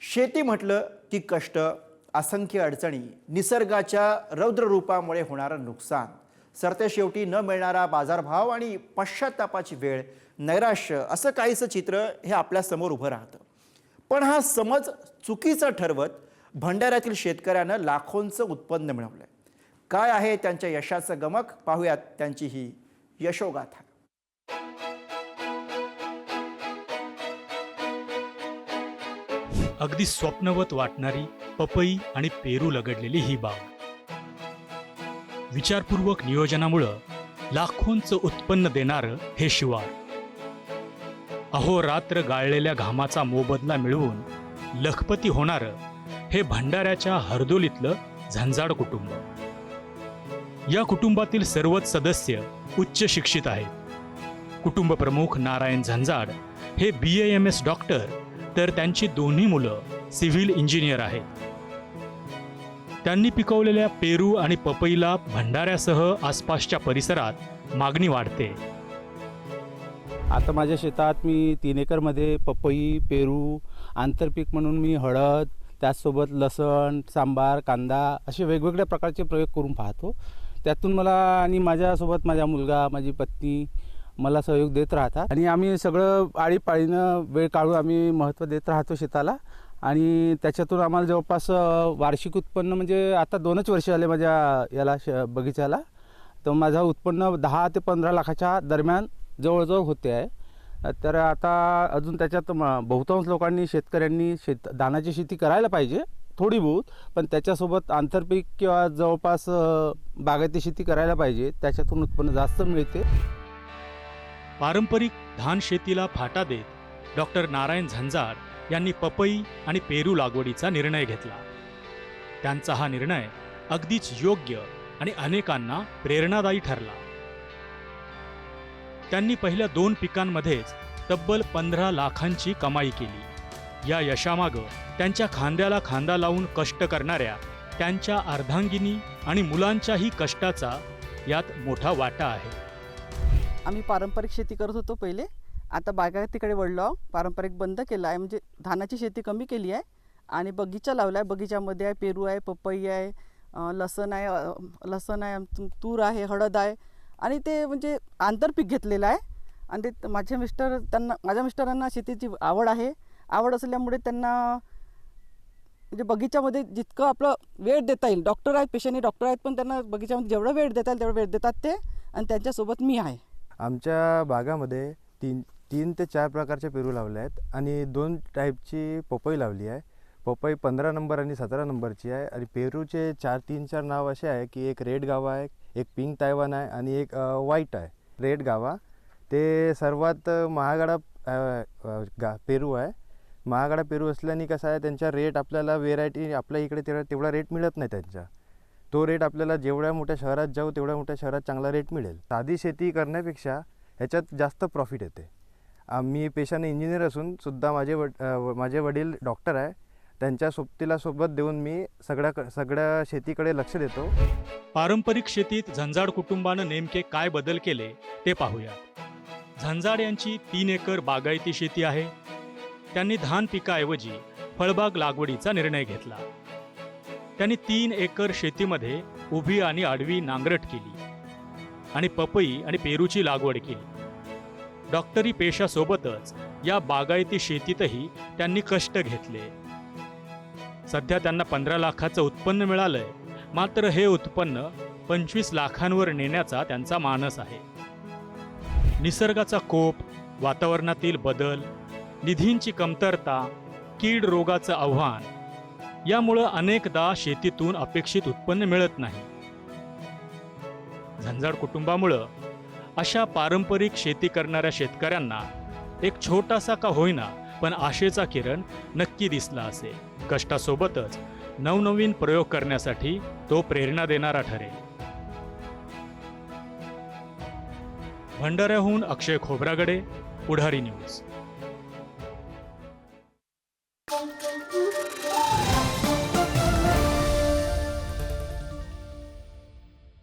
शेती म्हटलं की कष्ट, असंख्य अडचणी, निसर्गाच्या रौद्र रूपामुळे होणारं नुकसान, सरतेशेवटी न मिळणारा बाजारभाव आणि पश्चात्तापाची वेळ, नैराश्य असं काहीसं चित्र हे आपल्यासमोर उभं राहतं. पण हा समज चुकीचा ठरवत भंडाऱ्यातील शेतकऱ्यानं लाखोंचं उत्पन्न मिळवलंय. काय आहे त्यांच्या यशाचं गमक, पाहूयात त्यांची ही यशोगाथा. अगदी स्वप्नवत वाटणारी पपई आणि पेरू लगडलेली ही बाग. विचारपूर्वक नियोजनामुळं लाखोंचं उत्पन्न देणारं हे शिवार. अहोरात्र गाळलेल्या घामाचा मोबदला मिळवून लखपती होणारं हे भंडाऱ्याच्या हरदोलीतलं झंजाड कुटुंब. या कुटुंबातील सर्वच सदस्य उच्च शिक्षित आहेत. कुटुंब प्रमुख नारायण झंजाड हे BAMS डॉक्टर, तर त्यांची दोन्ही मुलं सिव्हिल इंजिनियर आहेत. त्यांनी पिकवलेल्या पेरू आणि पपईला भंडाऱ्यासह आसपासच्या परिसरात मागणी वाढते. आता माझ्या शेतात मी 3 एकरमध्ये पपई, पेरू, आंतरपीक म्हणून मी हळद, त्याचसोबत लसण, सांबार, कांदा असे वेगवेगळ्या प्रकारचे प्रयोग करून पाहतो. त्यातून मला आणि माझ्यासोबत माझा मुलगा, माझी पत्नी मला सहयोग देत राहतात आणि आम्ही सगळं आळीपाळीनं वेळ काढून आम्ही महत्त्व देत राहतो शेताला. आणि त्याच्यातून आम्हाला जवळपास वार्षिक उत्पन्न म्हणजे आता 2च वर्ष झाले माझ्या याला बगीचाला. तर माझं उत्पन्न 10 ते 15 लाखाच्या दरम्यान जवळजवळ होते आहे. तर आता अजून त्याच्यात बहुतांश लोकांनी, शेतकऱ्यांनी धानाची शेती करायला पाहिजे थोडी बहुत, पण त्याच्यासोबत आंतरपीक किंवा जवळपास बागायती शेती करायला पाहिजे. त्याच्यातून उत्पन्न जास्त मिळते. पारंपरिक धान शेतीला फाटा देत डॉक्टर नारायण झंजाड यांनी पपई आणि पेरू लागवडीचा निर्णय घेतला. त्यांचा हा निर्णय अगदीच योग्य आणि अनेकांना प्रेरणादायी ठरला. त्यांनी पहिल्या 2 पिकांमध्येच तब्बल 15 लाखांची कमाई केली. या यशामागं त्यांच्या खांद्याला खांदा लावून कष्ट करणाऱ्या त्यांच्या अर्धांगिनी आणि मुलांच्याही कष्टाचा यात मोठा वाटा आहे. आम्ही पारंपरिक शेती करत होतो पहिले. आता बागायतीकडे वळलो. पारंपरिक बंद केलं आहे, म्हणजे धानाची शेती कमी केली आहे आणि बगीचा लावला आहे. बगीच्यामध्ये आहे पेरू आहे, पपई आहे, लसण आहे, तूर आहे, हळद आहे आणि ते म्हणजे आंतरपीक घेतलेलं आहे. आणि ते माझ्या मिस्टरांना शेतीची आवड आहे. आवड असल्यामुळे त्यांना म्हणजे बगीच्यामध्ये जितकं आपलं वेळ देता येईल, डॉक्टर आहेत, पेशाने डॉक्टर आहेत, पण त्यांना बगीच्यामध्ये जेवढा वेळ देता येईल तेवढा वेळ देतात ते. आणि त्यांच्यासोबत मी आहे. आमच्या बागामध्ये 3 ते 4 प्रकारचे पेरू लावले आहेत आणि 2 टाईपची पपई लावली आहे. पपई 15 नंबर आणि 17 नंबरची आहे. आणि पेरूचे 3-4 नाव असे आहे की एक रेड गावा आहे, एक पिंक तायवान आहे आणि एक व्हाईट आहे. रेड गावा ते सर्वात महागडा पेरू आहे. महागडा पेरू असल्याने कसं आहे, त्यांचा रेट आपल्याला व्हेरायटी आपल्या इकडे तेवढा रेट मिळत नाही त्यांचा. तो रेट आपल्याला जेवढ्या मोठ्या शहरात जाऊ तेवढ्या मोठ्या शहरात चांगला रेट मिळेल. साधी शेती करण्यापेक्षा ह्याच्यात जास्त प्रॉफिट येते. मी पेशाने इंजिनियर असून सुद्धा माझे वडील डॉक्टर आहे. त्यांच्या सोबतीला सोबत देऊन मी सगळ्या शेतीकडे लक्ष देतो. पारंपरिक शेतीत झंजाड कुटुंबानं नेमके काय बदल केले ते पाहूया. झंजाड यांची 3 एकर बागायती शेती आहे. त्यांनी धान पिकाऐवजी फळबाग लागवडीचा निर्णय घेतला. त्यांनी 3 एकर शेतीमध्ये उभी आणि आडवी नांगरट केली आणि पपई आणि पेरूची लागवड केली. डॉक्टरी पेशासोबतच या बागायती शेतीतही त्यांनी कष्ट घेतले. सध्या त्यांना 15 लाखाचं उत्पन्न मिळालंय. मात्र हे उत्पन्न 25 लाखांवर नेण्याचा त्यांचा मानस आहे. निसर्गाचा कोप, वातावरणातील बदल, निधींची कमतरता, कीड रोगाचं आव्हान यामुळं अनेकदा शेतीतून अपेक्षित उत्पन्न मिळत नाही. झंजाड कुटुंबामुळं अशा पारंपरिक शेती करणाऱ्या शेतकऱ्यांना एक छोटासा का होईना पण आशेचा किरण नक्की दिसला असेल. कष्टासोबतच नवनवीन प्रयोग करण्यासाठी तो प्रेरणा देणारा ठरेल. भंडाऱ्याहून अक्षय खोब्रागडे, पुढारी न्यूज.